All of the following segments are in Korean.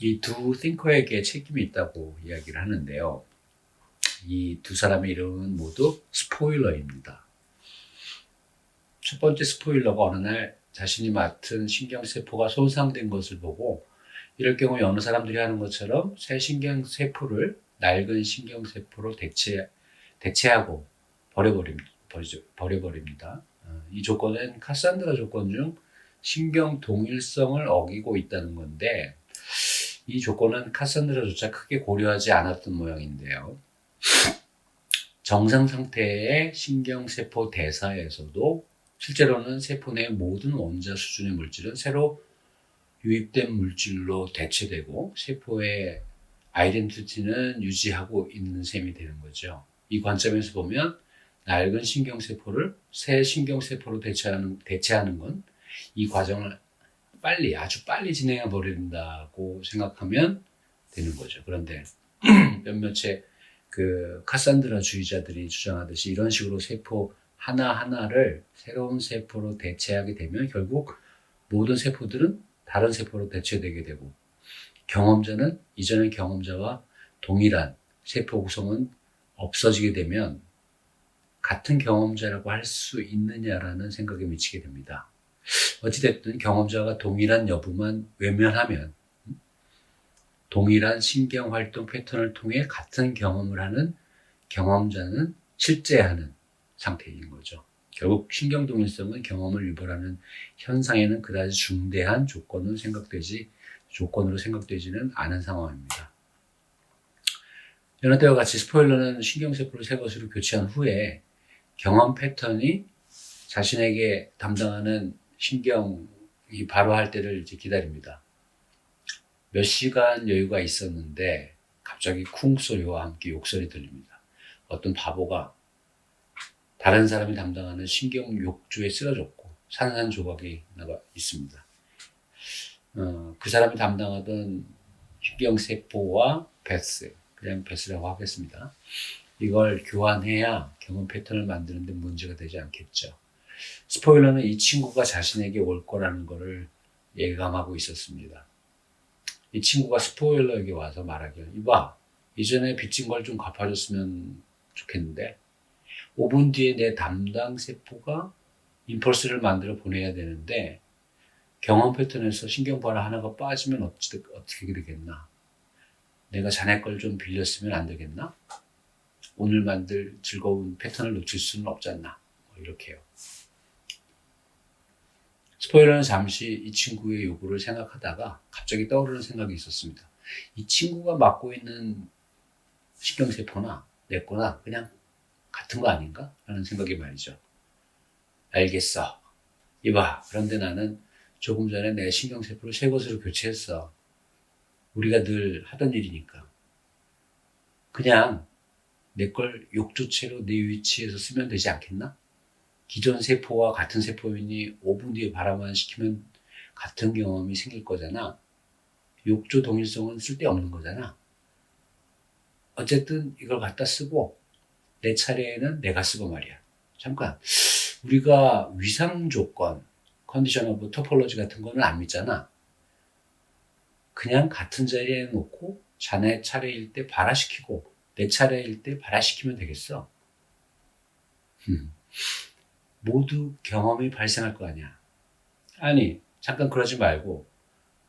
이 두 띵커에게 책임이 있다고 이야기를 하는데요. 이 두 사람의 이름은 모두 스포일러입니다. 첫 번째 스포일러가 어느 날 자신이 맡은 신경세포가 손상된 것을 보고 이럴 경우 어느 사람들이 하는 것처럼 새 신경세포를 낡은 신경세포로 대체하고 버려버립니다. 이 조건은 카산드라 조건 중 신경 동일성을 어기고 있다는 건데 이 조건은 카산드라조차 크게 고려하지 않았던 모양인데요. 정상 상태의 신경세포 대사에서도 실제로는 세포 내 모든 원자 수준의 물질은 새로 유입된 물질로 대체되고 세포의 아이덴티티는 유지하고 있는 셈이 되는 거죠. 이 관점에서 보면 낡은 신경세포를 새 신경세포로 대체하는 건 이 과정을 아주 빨리 진행해 버린다고 생각하면 되는 거죠. 그런데 몇몇의 그 카산드라 주의자들이 주장하듯이 이런 식으로 세포 하나하나를 새로운 세포로 대체하게 되면 결국 모든 세포들은 다른 세포로 대체되게 되고 경험자는 이전의 경험자와 동일한 세포 구성은 없어지게 되면 같은 경험자라고 할 수 있느냐라는 생각에 미치게 됩니다. 어찌됐든 경험자가 동일한 여부만 외면하면 동일한 신경활동 패턴을 통해 같은 경험을 하는 경험자는 실제하는 상태인 거죠. 결국 신경동일성은 경험을 유발하는 현상에는 그다지 중대한 조건으로 생각되지는 않은 상황입니다. 여느 때와 같이 스포일러는 신경세포를 새 것으로 교체한 후에 경험 패턴이 자신에게 담당하는 신경이 바로 할 때를 이제 기다립니다. 몇 시간 여유가 있었는데 갑자기 쿵 소리와 함께 욕설이 들립니다. 어떤 바보가 다른 사람이 담당하는 신경 욕조에 쓰러졌고 산산조각이 나가 있습니다. 그 사람이 담당하던 신경세포와 그냥 베스라고 하겠습니다. 이걸 교환해야 경험 패턴을 만드는 데 문제가 되지 않겠죠. 스포일러는 이 친구가 자신에게 올 거라는 것을 예감하고 있었습니다. 이 친구가 스포일러에게 와서 말하기를 이봐, 이전에 빚진 걸 좀 갚아줬으면 좋겠는데 5분 뒤에 내 담당 세포가 임펄스를 만들어 보내야 되는데 경험 패턴에서 신경발화 하나가 빠지면 어떻게 되겠나? 내가 자네 걸 좀 빌렸으면 안 되겠나? 오늘 만들 즐거운 패턴을 놓칠 수는 없지 않나? 이렇게요. 스포일러는 잠시 이 친구의 요구를 생각하다가 갑자기 떠오르는 생각이 있었습니다. 이 친구가 맡고 있는 신경세포나 내 거나 그냥 같은 거 아닌가? 라는 생각이 말이죠. 알겠어. 이봐, 그런데 나는 조금 전에 내 신경세포를 새 것으로 교체했어. 우리가 늘 하던 일이니까. 그냥 내 걸 욕조체로 내 위치에서 쓰면 되지 않겠나? 기존 세포와 같은 세포이니 5분 뒤에 발화만 시키면 같은 경험이 생길 거잖아. 욕조 동일성은 쓸데없는 거잖아. 어쨌든 이걸 갖다 쓰고 내 차례에는 내가 쓰고 말이야. 잠깐, 우리가 위상 조건, 컨디션 오브 토폴로지 같은 거는 안 믿잖아. 그냥 같은 자리에 놓고 자네 차례일 때 발화시키고 내 차례일 때 발화시키면 되겠어. 모두 경험이 발생할 거 아니야. 아니, 잠깐 그러지 말고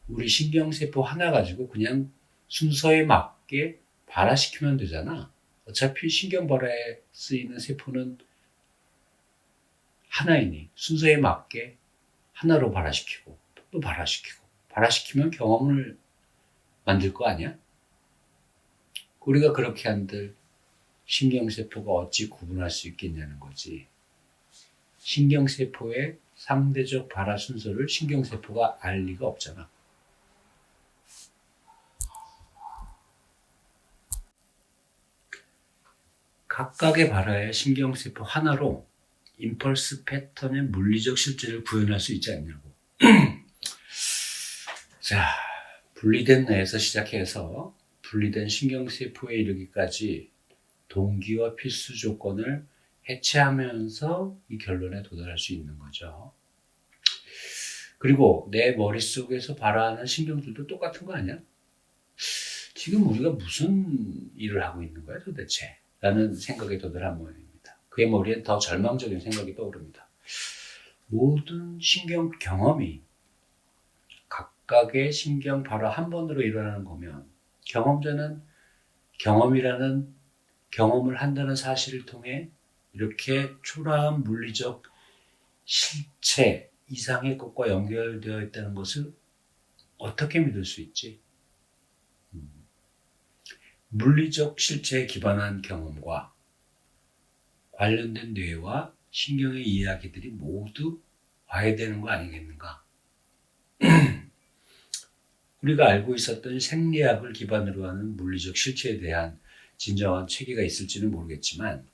우리 신경세포 하나 가지고 그냥 순서에 맞게 발화시키면 되잖아. 어차피 신경발화에 쓰이는 세포는 하나이니 순서에 맞게 하나로 발화시키고 또 발화시키면 경험을 만들 거 아니야? 우리가 그렇게 한들 신경세포가 어찌 구분할 수 있겠냐는 거지. 신경세포의 상대적 발화 순서를 신경세포가 알 리가 없잖아. 각각의 발화의 신경세포 하나로 임펄스 패턴의 물리적 실제를 구현할 수 있지 않냐고. 자, 분리된 뇌에서 시작해서 분리된 신경세포에 이르기까지 동기와 필수 조건을 해체하면서 이 결론에 도달할 수 있는 거죠. 그리고 내 머릿속에서 발화하는 신경들도 똑같은 거 아니야? 지금 우리가 무슨 일을 하고 있는 거야 도대체? 라는 생각이 도달한 모양입니다. 그의 머리엔 더 절망적인 생각이 떠오릅니다. 모든 신경 경험이 각각의 신경 바로 한 번으로 일어나는 거면 경험자는 경험이라는 경험을 한다는 사실을 통해 이렇게 초라한 물리적 실체 이상의 것과 연결되어 있다는 것을 어떻게 믿을 수 있지? 물리적 실체에 기반한 경험과 관련된 뇌와 신경의 이야기들이 모두 와해되는 거 아니겠는가? 우리가 알고 있었던 생리학을 기반으로 하는 물리적 실체에 대한 진정한 체계가 있을지는 모르겠지만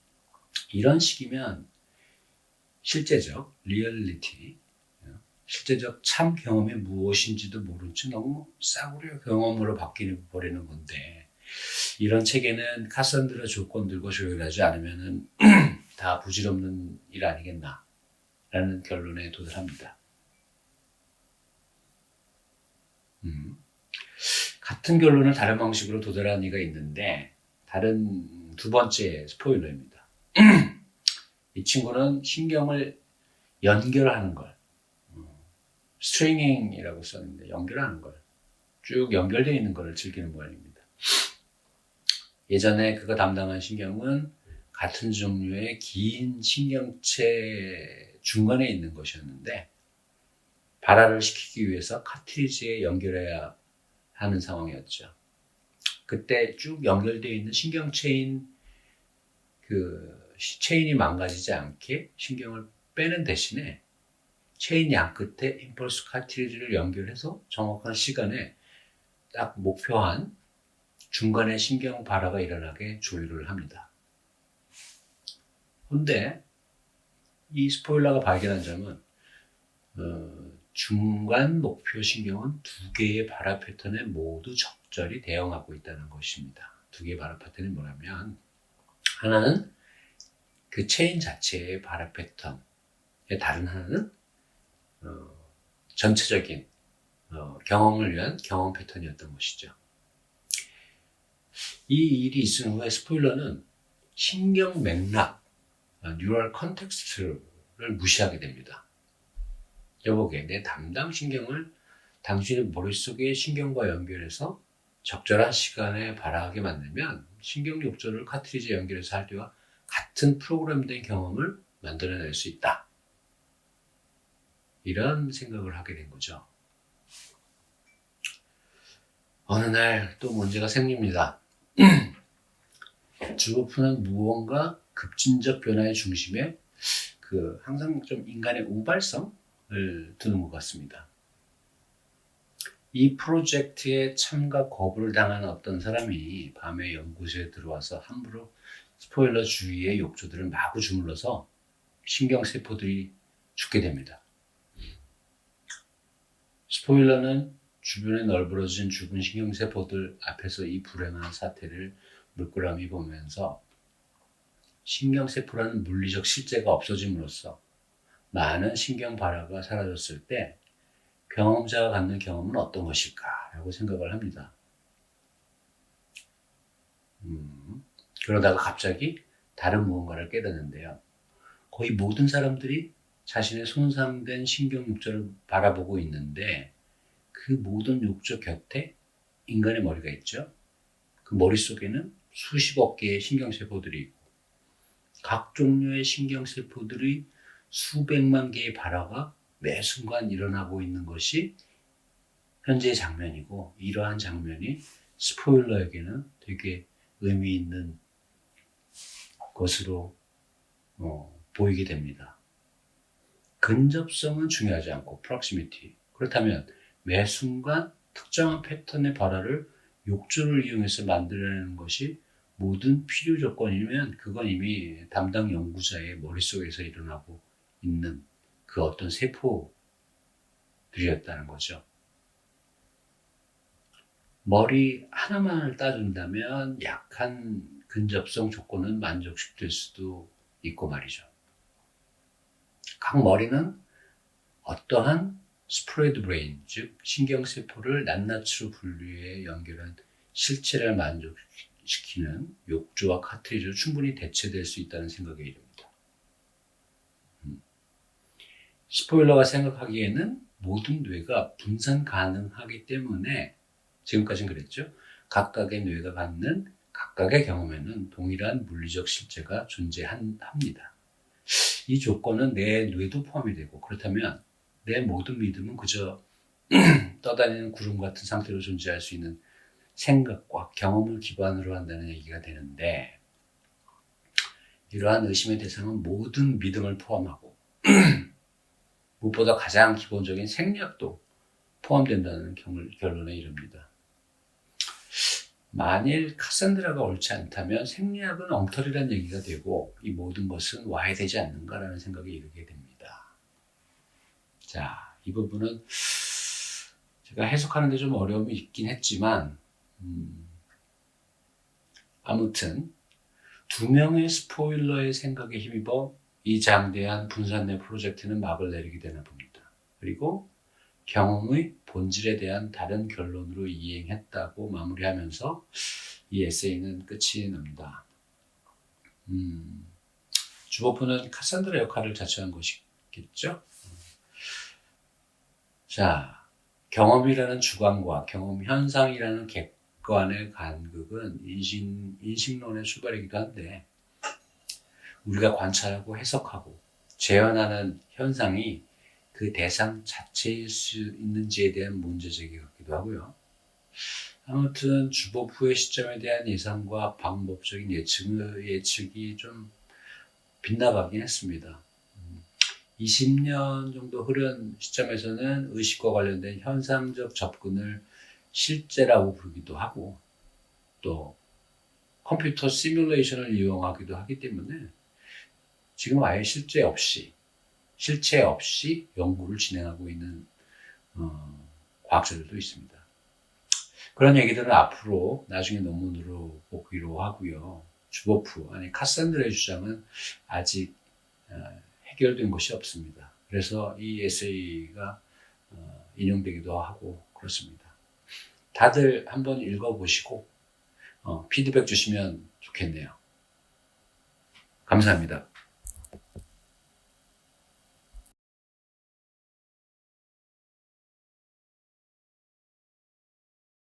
이런 식이면 실제적, 리얼리티, 실제적 참 경험이 무엇인지도 모른 채 너무 싸구려 경험으로 바뀌어버리는 건데 이런 체계는 카산드라 조건들과 조율하지 않으면 다 부질없는 일 아니겠나 라는 결론에 도달합니다. 같은 결론을 다른 방식으로 도달한 이가 있는데 다른 두 번째 스포일러입니다. 이 친구는 신경을 연결하는 걸 스트링잉이라고 썼는데 연결하는 걸 쭉 연결되어 있는 것을 즐기는 모양입니다. 예전에 그가 담당한 신경은 같은 종류의 긴 신경체 중간에 있는 것이었는데 발화를 시키기 위해서 카트리지에 연결해야 하는 상황이었죠. 그때 쭉 연결되어 있는 신경체인 그 체인이 망가지지 않게 신경을 빼는 대신에 체인 양 끝에 임펄스 카트리지를 연결해서 정확한 시간에 딱 목표한 중간에 신경 발화가 일어나게 조율을 합니다. 그런데 이 스포일러가 발견한 점은 중간 목표 신경은 두 개의 발화 패턴에 모두 적절히 대응하고 있다는 것입니다. 두 개의 발화 패턴이 뭐냐면 하나는 그 체인 자체의 발화 패턴, 다른 하나는 전체적인 경험을 위한 경험 패턴이었던 것이죠. 이 일이 있은 후에 스포일러는 신경 맥락, 뉴럴 컨텍스트를 무시하게 됩니다. 여보게, 내 담당 신경을 당신의 머릿속의 신경과 연결해서 적절한 시간에 발화하게 만들면 신경 욕조를 카트리지에 연결해서 할 때와 같은 프로그램된 경험을 만들어낼 수 있다. 이런 생각을 하게 된 거죠. 어느 날 또 문제가 생깁니다. 주오프는 무언가 급진적 변화의 중심에 항상 좀 인간의 우발성을 두는 것 같습니다. 이 프로젝트에 참가 거부를 당한 어떤 사람이 밤에 연구소에 들어와서 함부로 스포일러 주위의 욕조들을 마구 주물러서 신경세포들이 죽게 됩니다. 스포일러는 주변에 널브러진 죽은 신경세포들 앞에서 이 불행한 사태를 물끄러미 보면서 신경세포라는 물리적 실제가 없어짐으로써 많은 신경 발화가 사라졌을 때 경험자가 갖는 경험은 어떤 것일까? 라고 생각을 합니다. 그러다가 갑자기 다른 무언가를 깨닫는데요. 거의 모든 사람들이 자신의 손상된 신경 욕조를 바라보고 있는데 그 모든 욕조 곁에 인간의 머리가 있죠. 그 머릿속에는 수십억 개의 신경세포들이 있고 각 종류의 신경세포들이 수백만 개의 발화가 매 순간 일어나고 있는 것이 현재의 장면이고 이러한 장면이 스포일러에게는 되게 의미 있는 것으로 보이게 됩니다. 근접성은 중요하지 않고 proximity. 그렇다면 매 순간 특정한 패턴의 발화를 욕조를 이용해서 만들어내는 것이 모든 필요 조건이면 그건 이미 담당 연구자의 머릿속에서 일어나고 있는 그 어떤 세포들이었다는 거죠. 머리 하나만을 따준다면 약한 근접성 조건은 만족시킬 수도 있고 말이죠. 각 머리는 어떠한 스프레드 브레인, 즉 신경세포를 낱낱이로 분류해 연결한 실체를 만족시키는 욕조와 카트리지로 충분히 대체될 수 있다는 생각에 이릅니다. 스포일러가 생각하기에는 모든 뇌가 분산 가능하기 때문에 지금까지는 그랬죠. 각각의 뇌가 갖는 각각의 경험에는 동일한 물리적 실체가 존재합니다. 이 조건은 내 뇌도 포함이 되고, 그렇다면 내 모든 믿음은 그저 떠다니는 구름 같은 상태로 존재할 수 있는 생각과 경험을 기반으로 한다는 얘기가 되는데, 이러한 의심의 대상은 모든 믿음을 포함하고 무엇보다 가장 기본적인 생략도 포함된다는 결론에 이릅니다. 만일 카산드라가 옳지 않다면 생략은 엉터리란 얘기가 되고 이 모든 것은 와야 되지 않는가라는 생각에 이르게 됩니다. 자, 이 부분은 제가 해석하는 데 좀 어려움이 있긴 했지만 아무튼 두 명의 스포일러의 생각에 힘입어 이 장대한 분산뇌 프로젝트는 막을 내리게 되나 봅니다. 그리고 경험의 본질에 대한 다른 결론으로 이행했다고 마무리하면서 이 에세이는 끝이 납니다. 주보프는 카산드라 역할을 자처한 것이겠죠? 자, 경험이라는 주관과 경험 현상이라는 객관의 간극은 인식론의 출발이기도 한데, 우리가 관찰하고 해석하고 재현하는 현상이 그 대상 자체일 수 있는지에 대한 문제제기 같기도 하고요. 아무튼 주보프의 시점에 대한 예상과 방법적인 예측이 좀 빗나가긴 했습니다. 20년 정도 흐른 시점에서는 의식과 관련된 현상적 접근을 실제라고 부르기도 하고 또 컴퓨터 시뮬레이션을 이용하기도 하기 때문에 지금 아예 실체 없이 연구를 진행하고 있는 과학자들도 있습니다. 그런 얘기들은 앞으로 나중에 논문으로 보기로 하고요. 주보프, 아니 카산드라의 주장은 아직 해결된 것이 없습니다. 그래서 이 에세이가 인용되기도 하고 그렇습니다. 다들 한번 읽어보시고 피드백 주시면 좋겠네요. 감사합니다.